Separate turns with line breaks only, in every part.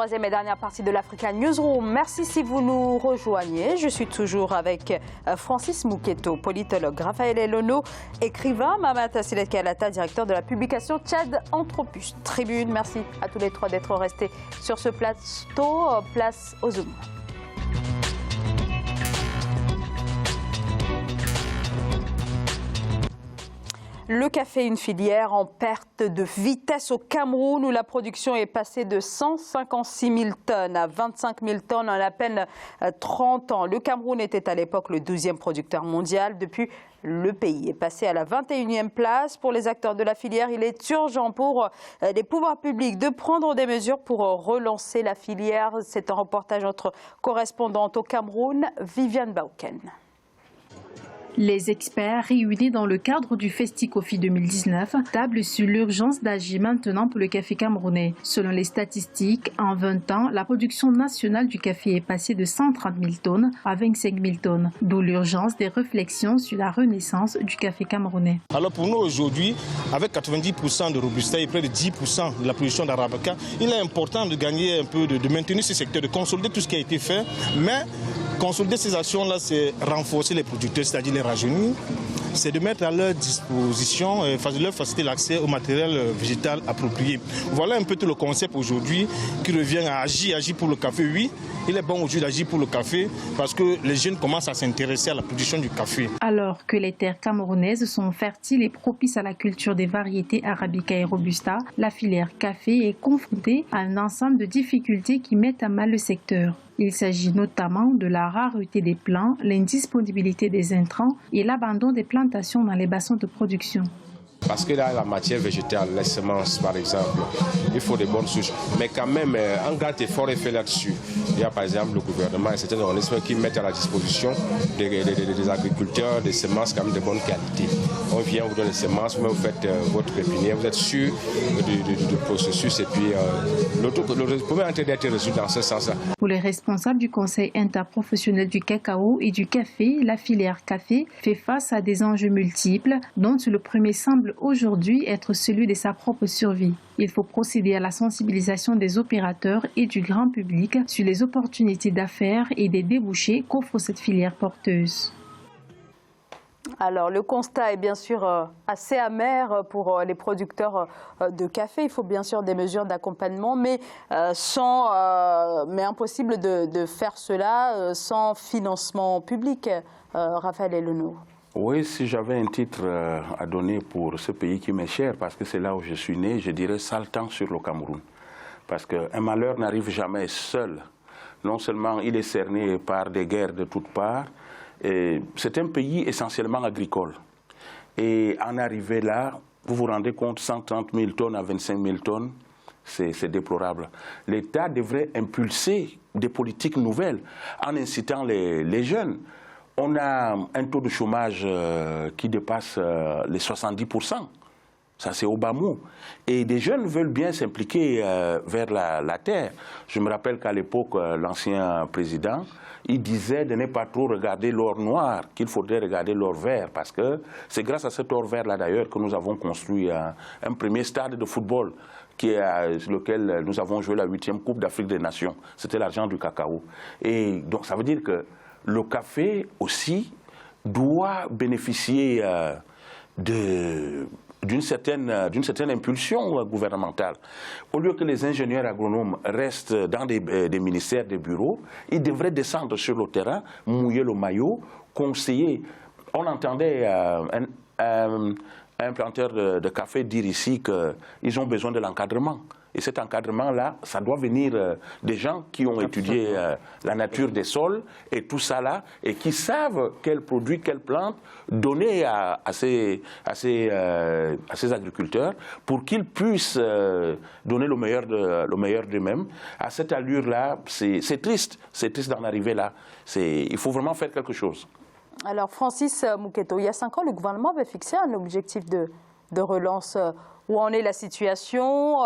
Troisième et dernière partie de l'Africa Newsroom. Merci si vous nous rejoignez. Je suis toujours avec Francis Mouketo, politologue, Raphaël Elono, écrivain, Mamata Silet-Kalata, directeur de la publication Tchad Anthropus Tribune. Merci à tous les trois d'être restés sur ce plateau. Place au Zoom. Le café, une filière en perte de vitesse au Cameroun où la production est passée de 156 000 tonnes à 25 000 tonnes en à peine 30 ans. Le Cameroun était à l'époque le 12e producteur mondial. Depuis, le pays est passé à la 21e place. Pour les acteurs de la filière, il est urgent pour les pouvoirs publics de prendre des mesures pour relancer la filière. C'est un reportage de notre correspondante au Cameroun, Viviane Bauken.
Les experts réunis dans le cadre du FestiCoffee 2019 tablent sur l'urgence d'agir maintenant pour le café camerounais. Selon les statistiques, en 20 ans, la production nationale du café est passée de 130 000 tonnes à 25 000 tonnes, d'où l'urgence des réflexions sur la renaissance du café camerounais.
Alors pour nous aujourd'hui, avec 90% de Robusta et près de 10% de la production d'Arabica, il est important de gagner un peu, de maintenir ce secteur, de consolider tout ce qui a été fait, mais consolider ces actions-là, c'est renforcer les producteurs, c'est-à-dire les rajeunir, c'est de mettre à leur disposition, de leur faciliter l'accès au matériel végétal approprié. Voilà un peu tout le concept aujourd'hui qui revient à agir pour le café. Oui, il est bon aujourd'hui d'agir pour le café parce que les jeunes commencent à s'intéresser à la production du café.
Alors que les terres camerounaises sont fertiles et propices à la culture des variétés Arabica et Robusta, la filière café est confrontée à un ensemble de difficultés qui mettent à mal le secteur. Il s'agit notamment de la rareté des plants, l'indisponibilité des intrants et l'abandon des plantations dans les bassins de production.
Parce que là, la matière végétale, les semences par exemple, il faut des bonnes souches. Mais quand même, un grand effort est fait là-dessus. Il y a par exemple le gouvernement et certains organismes qui mettent à la disposition des agriculteurs des semences quand même de bonne qualité. On vient vous donner des semences, vous faites votre pépinière, vous êtes sûr du processus et puis le premier intérêt d'être résolu dans ce sens-là.
Pour les responsables du Conseil interprofessionnel du cacao et du café, la filière café fait face à des enjeux multiples, dont le premier semble aujourd'hui être celui de sa propre survie. Il faut procéder à la sensibilisation des opérateurs et du grand public sur les opportunités d'affaires et des débouchés qu'offre cette filière porteuse.
Alors, le constat est bien sûr assez amer pour les producteurs de café. Il faut bien sûr des mesures d'accompagnement, mais impossible de faire cela sans financement public. Raphaël Elono.
Oui, si j'avais un titre à donner pour ce pays qui m'est cher, parce que c'est là où je suis né, je dirais sale temps sur le Cameroun. Parce qu'un malheur n'arrive jamais seul. Non seulement il est cerné par des guerres de toutes parts, c'est un pays essentiellement agricole. Et en arriver là, vous vous rendez compte, 130 000 tonnes à 25 000 tonnes, c'est déplorable. L'État devrait impulser des politiques nouvelles en incitant les jeunes. On a un taux de chômage qui dépasse les 70%. Ça, c'est au bas mot. Et des jeunes veulent bien s'impliquer vers la terre. Je me rappelle qu'à l'époque, l'ancien président, il disait de ne pas trop regarder l'or noir, qu'il faudrait regarder l'or vert. Parce que c'est grâce à cet or vert-là, d'ailleurs, que nous avons construit un premier stade de football sur lequel nous avons joué la 8e Coupe d'Afrique des Nations. C'était l'argent du cacao. Et donc, ça veut dire que le café aussi doit bénéficier d'une certaine impulsion gouvernementale. Au lieu que les ingénieurs agronomes restent dans des ministères, des bureaux, ils devraient descendre sur le terrain, mouiller le maillot, conseiller. On entendait un planteur de café dire ici qu'ils ont besoin de l'encadrement. Et cet encadrement-là, ça doit venir des gens qui ont étudié la nature des sols et tout ça là, et qui savent quels produits, quelles plantes donner à ces agriculteurs pour qu'ils puissent donner le meilleur d'eux-mêmes. À cette allure-là, c'est triste d'en arriver là. Il faut vraiment faire quelque chose.
Alors Francis Mouketo, il y a 5 ans, le gouvernement avait fixé un objectif de relance où en est la situation.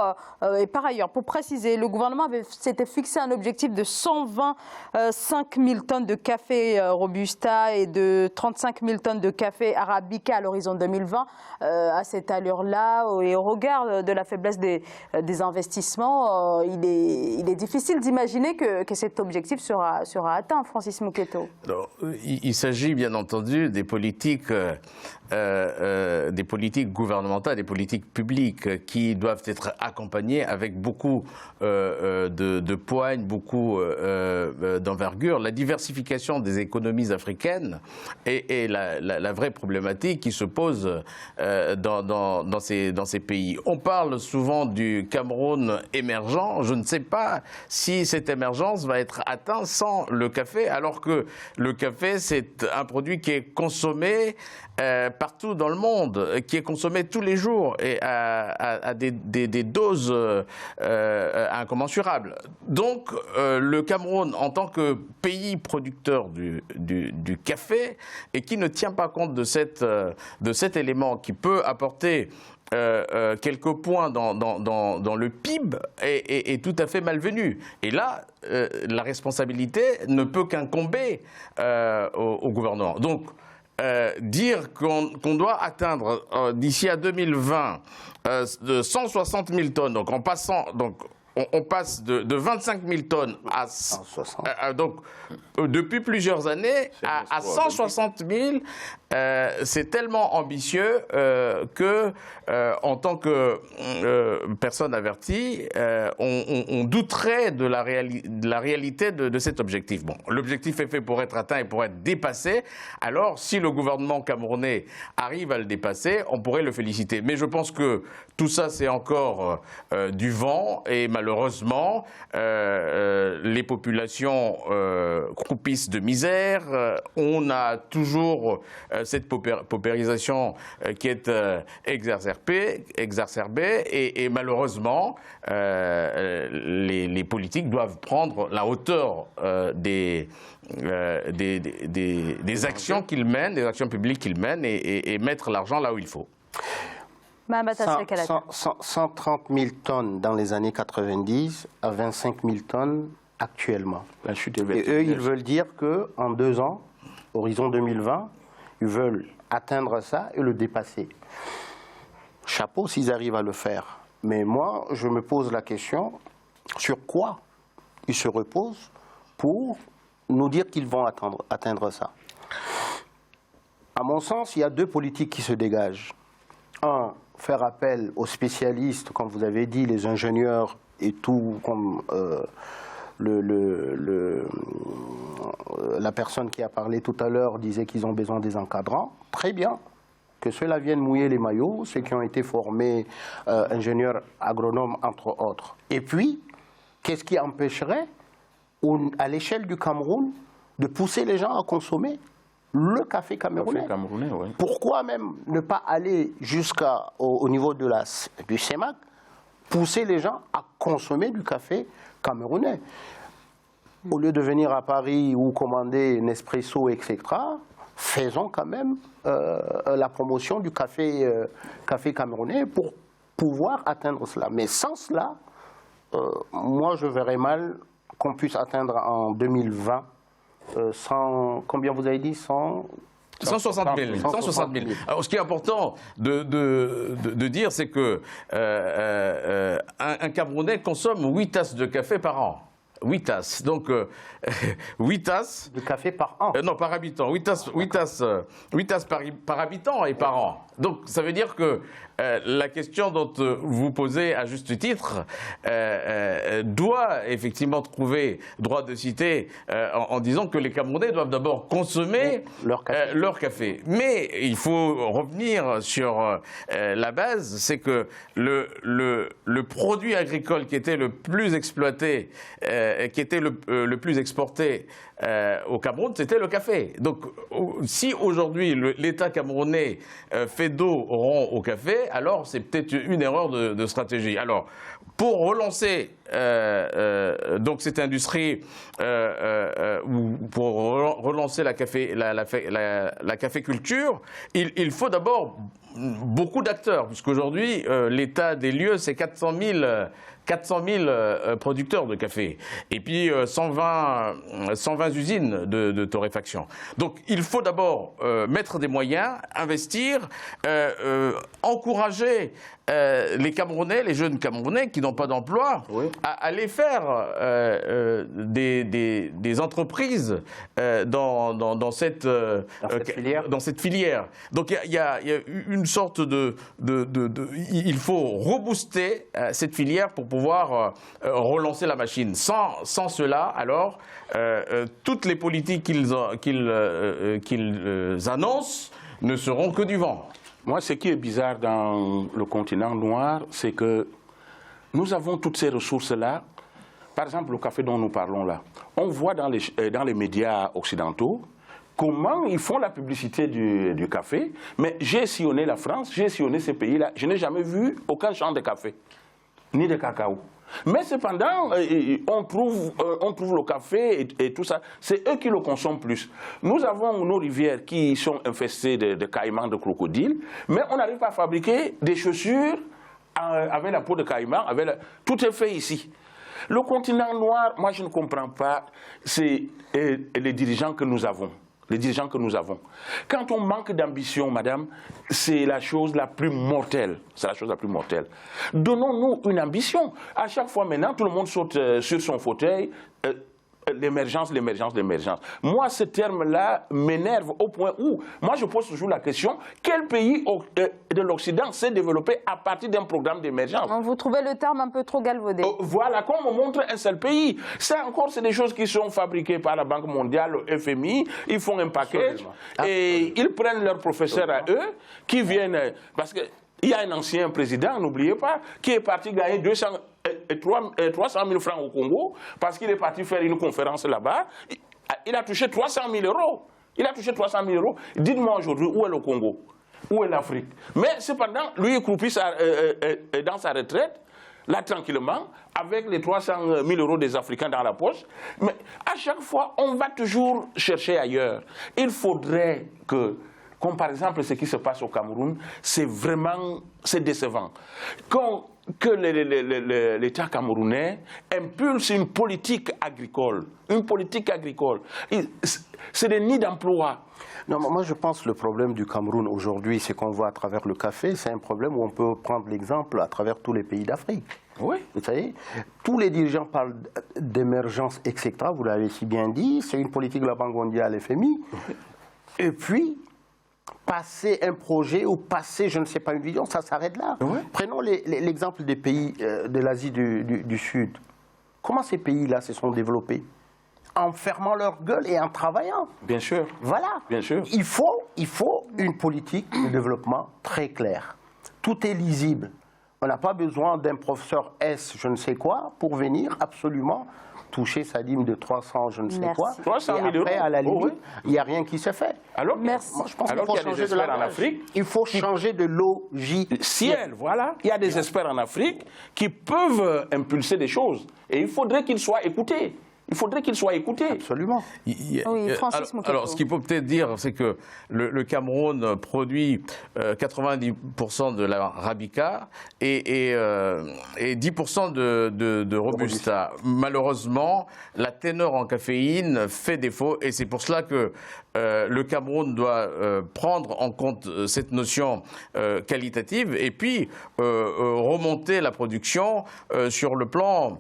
Et par ailleurs, pour préciser, le gouvernement s'était fixé un objectif de 125 000 tonnes de café Robusta et de 35 000 tonnes de café Arabica à l'horizon 2020. À cette allure-là, et au regard de la faiblesse des investissements, il est difficile d'imaginer que cet objectif sera atteint, Francis Mouketo.
Il s'agit bien entendu des politiques gouvernementales, des politiques publiques qui doivent être accompagnées avec beaucoup de poigne, beaucoup d'envergure. La diversification des économies africaines est la vraie problématique qui se pose dans ces pays. On parle souvent du Cameroun émergent. Je ne sais pas si cette émergence va être atteinte sans le café, alors que le café, c'est un produit qui est consommé partout dans le monde, qui est consommé tous les jours et à des doses incommensurables. Donc, le Cameroun, en tant que pays producteur du café, et qui ne tient pas compte de cet élément qui peut apporter quelques points dans le PIB est tout à fait malvenu. Et là, la responsabilité ne peut qu'incomber au gouvernement. Donc, dire qu'on doit atteindre d'ici à 2020 de 160 000 tonnes, donc en passant... Donc, on passe de 25 000 tonnes à 160. Donc, depuis plusieurs années, à 160 000, c'est tellement ambitieux que, en tant que personne avertie, on douterait de la réalité de cet objectif. Bon, l'objectif est fait pour être atteint et pour être dépassé. Alors, si le gouvernement camerounais arrive à le dépasser, on pourrait le féliciter. Mais je pense que tout ça, c'est encore du vent et malheureusement, les populations croupissent de misère. On a toujours cette paupérisation qui est exacerbée et malheureusement, les politiques doivent prendre la hauteur des actions qu'ils mènent, des actions publiques qu'ils mènent et mettre l'argent là où il faut.
130 000 tonnes dans les années 90 à 25 000 tonnes actuellement. La chute est et eux, ils veulent dire qu'en 2 ans, horizon 2020, ils veulent atteindre ça et le dépasser. Chapeau s'ils arrivent à le faire. Mais moi, je me pose la question, sur quoi ils se reposent pour nous dire qu'ils vont atteindre ça. À mon sens, il y a 2 politiques qui se dégagent. Un, faire appel aux spécialistes, comme vous avez dit, les ingénieurs et tout, comme la personne qui a parlé tout à l'heure disait qu'ils ont besoin des encadrants. Très bien, que ceux-là viennent mouiller les maillots, ceux qui ont été formés ingénieurs agronomes, entre autres. Et puis, qu'est-ce qui empêcherait, à l'échelle du Cameroun, de pousser les gens à consommer le café camerounais. Oui. Pourquoi même ne pas aller jusqu'au niveau du CEMAC, pousser les gens à consommer du café camerounais? Au lieu de venir à Paris ou commander Nespresso, etc., faisons quand même la promotion du café camerounais pour pouvoir atteindre cela. Mais sans cela, moi je verrais mal qu'on puisse atteindre en 2020 combien vous avez dit
160 000. Alors, ce qui est important de dire, c'est que un Camerounais consomme 8 tasses de café par an. 8 tasses. Donc, 8 tasses...
De café par an
non, par habitant. 8 tasses par habitant et par an. Donc, ça veut dire que la question dont vous posez à juste titre doit effectivement trouver droit de cité en disant que les Camerounais doivent d'abord consommer leur café. Mais il faut revenir sur la base, c'est que le produit agricole qui était le plus exploité, qui était le plus exporté au Cameroun, c'était le café. Donc, si aujourd'hui l'État camerounais fait dos rond au café, alors c'est peut-être une erreur de stratégie. Alors, pour relancer donc cette industrie pour relancer la caféculture, il faut d'abord beaucoup d'acteurs, puisqu'aujourd'hui, l'état des lieux, c'est 400 000 producteurs de café, et puis 120 usines de torréfaction. Donc il faut d'abord mettre des moyens, investir, encourager les Camerounais, les jeunes Camerounais qui n'ont pas d'emploi, à aller faire des entreprises dans cette filière. Donc il y a une sorte il faut rebooster cette filière pour pouvoir relancer la machine. Sans cela, alors, toutes les politiques qu'ils annoncent ne seront que du vent.
Moi, ce qui est bizarre dans le continent noir, c'est que nous avons toutes ces ressources-là. Par exemple, le café dont nous parlons là. On voit dans les médias occidentaux comment ils font la publicité du café. Mais j'ai sillonné la France, j'ai sillonné ces pays-là. Je n'ai jamais vu aucun champ de café, ni de cacao. Mais cependant, on trouve le café et tout ça. C'est eux qui le consomment plus. Nous avons nos rivières qui sont infestées de caïmans, de crocodiles, mais on n'arrive pas à fabriquer des chaussures avec la peau de caïman. Tout est fait ici. Le continent noir, moi je ne comprends pas, c'est les dirigeants que nous avons. Les dirigeants que nous avons. Quand on manque d'ambition, madame, c'est la chose la plus mortelle. C'est la chose la plus mortelle. Donnons-nous une ambition. À chaque fois maintenant, tout le monde saute sur son fauteuil. L'émergence, l'émergence, l'émergence. Moi, ce terme-là m'énerve au point où, moi, je pose toujours la question, quel pays de l'Occident s'est développé à partir d'un programme d'émergence?
Vous trouvez le terme un peu trop galvaudé.
Voilà, qu'on me montre un seul pays. Ça encore, c'est des choses qui sont fabriquées par la Banque mondiale, le FMI, ils font un package et ils prennent leurs professeurs à eux qui viennent, parce que il y a un ancien président, n'oubliez pas, qui est parti gagner 300 000 francs au Congo parce qu'il est parti faire une conférence là-bas. Il a touché 300 000 euros. Il a touché 300 000 euros. Dites-moi aujourd'hui, où est le Congo? Où est l'Afrique? Mais cependant, lui, il croupit dans sa retraite, là, tranquillement, avec les 300 000 euros des Africains dans la poche. Mais à chaque fois, on va toujours chercher ailleurs. Il faudrait que... Comme par exemple ce qui se passe au Cameroun, c'est décevant. Que l'État camerounais impulse une politique agricole. C'est des nids d'emploi.
Non, moi je pense que le problème du Cameroun aujourd'hui, c'est qu'on voit à travers le café, c'est un problème où on peut prendre l'exemple à travers tous les pays d'Afrique.
Oui.
Vous savez, tous les dirigeants parlent d'émergence, etc. Vous l'avez si bien dit, c'est une politique de la Banque mondiale, FMI. Et puis... passer un projet ou passer, je ne sais pas, une vision, ça s'arrête là. Ouais. Prenons l'exemple des pays de l'Asie du Sud. Comment ces pays-là se sont développés? En fermant leur gueule et en travaillant.
Bien sûr.
Voilà.
Bien sûr.
Il faut une politique de développement très claire. Tout est lisible. On n'a pas besoin d'un professeur S, je ne sais quoi, pour venir absolument toucher sa dîme de 300, je ne sais quoi.
300 000
et après,
euros.
à la limite, il n'y a rien qui se fait.
Alors,
merci.
Moi, je pense qu'il faut changer de
en Afrique.
Il faut changer de logiciel.
Voilà. Il y a des experts en Afrique qui peuvent impulser des choses. Et il faudrait qu'ils soient écoutés. Il faudrait qu'il soit écouté.
Absolument.
Oui, Francis Mouketo.
Alors, ce qu'il faut peut-être dire, c'est que le Cameroun produit 90% de l'arabica et 10% de robusta. Malheureusement, la ténor en caféine fait défaut et c'est pour cela que le Cameroun doit prendre en compte cette notion qualitative et puis remonter la production sur le plan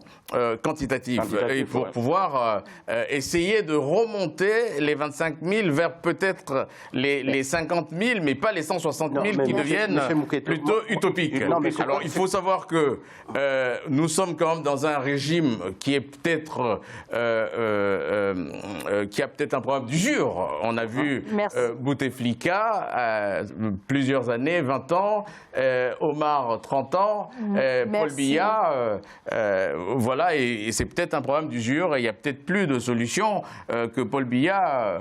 quantitatif. Et pour pouvoir essayer de remonter les 25 000 vers peut-être les 50 000, mais pas les 160 000 qui deviennent plutôt utopiques. Alors il faut savoir que nous sommes quand même dans un régime qui est peut-être qui a peut-être un problème d'usure. On a vu Bouteflika, plusieurs années, 20 ans, Omar, 30 ans, Paul Biya, voilà, et c'est peut-être un problème d'usure, et il n'y a peut-être plus de solutions que Paul Biya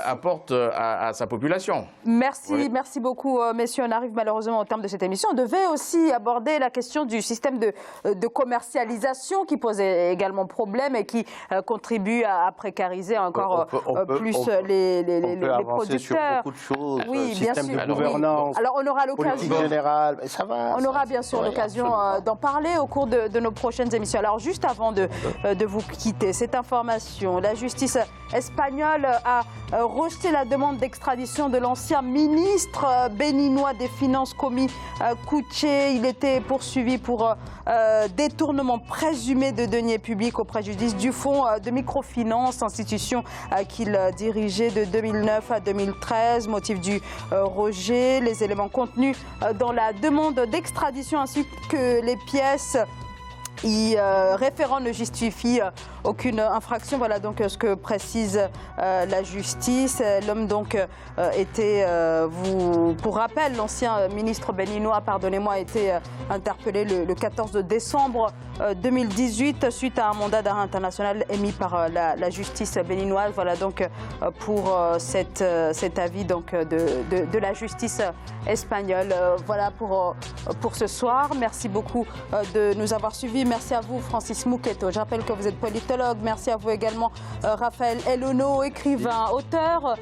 apporte à sa population.
Merci beaucoup, messieurs. On arrive malheureusement au terme de cette émission. On devait aussi aborder la question du système de commercialisation qui pose également problème et qui contribue à précariser encore plus les producteurs.
Sur beaucoup de choses,
oui,
système
bien sûr.
de gouvernance,
alors on aura l'occasion
générale, ça va.
On aura bien sûr l'occasion d'en parler au cours de nos prochaines émissions. Alors juste avant de vous quitter, cette information, la justice espagnole a rejeté la demande d'extradition de l'ancien ministre béninois des Finances, Komi Kouché. Il était poursuivi pour détournement présumé de deniers publics au préjudice du fonds de microfinance, institution qu'il dirigeait de 2009 à 2013. Motif du rejet, les éléments contenus dans la demande d'extradition ainsi que les pièces référent ne justifie aucune infraction. Voilà donc ce que précise la justice. L'homme donc était, pour rappel, l'ancien ministre béninois, pardonnez-moi, a été interpellé le 14 décembre 2018 suite à un mandat d'arrêt international émis par la justice béninoise. Voilà donc pour cet avis donc de la justice espagnole. Voilà pour ce soir. Merci beaucoup de nous avoir suivis. Merci à vous, Francis Mouketo. Je rappelle que vous êtes politologue. Merci à vous également, Raphaël Elono, écrivain, auteur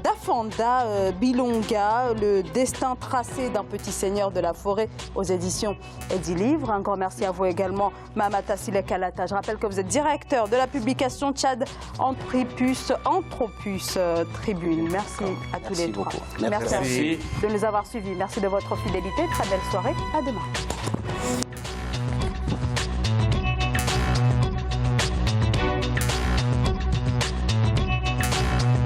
d'Afanda Bilonga, le destin tracé d'un petit seigneur de la forêt aux éditions Edilivre. Un grand merci à vous également, Mamata Sile Kalata. Je rappelle que vous êtes directeur de la publication Tchad Anthropus Tribune. Merci à tous les trois. Merci à vous de nous avoir suivis. Merci de votre fidélité. Très belle soirée. À demain.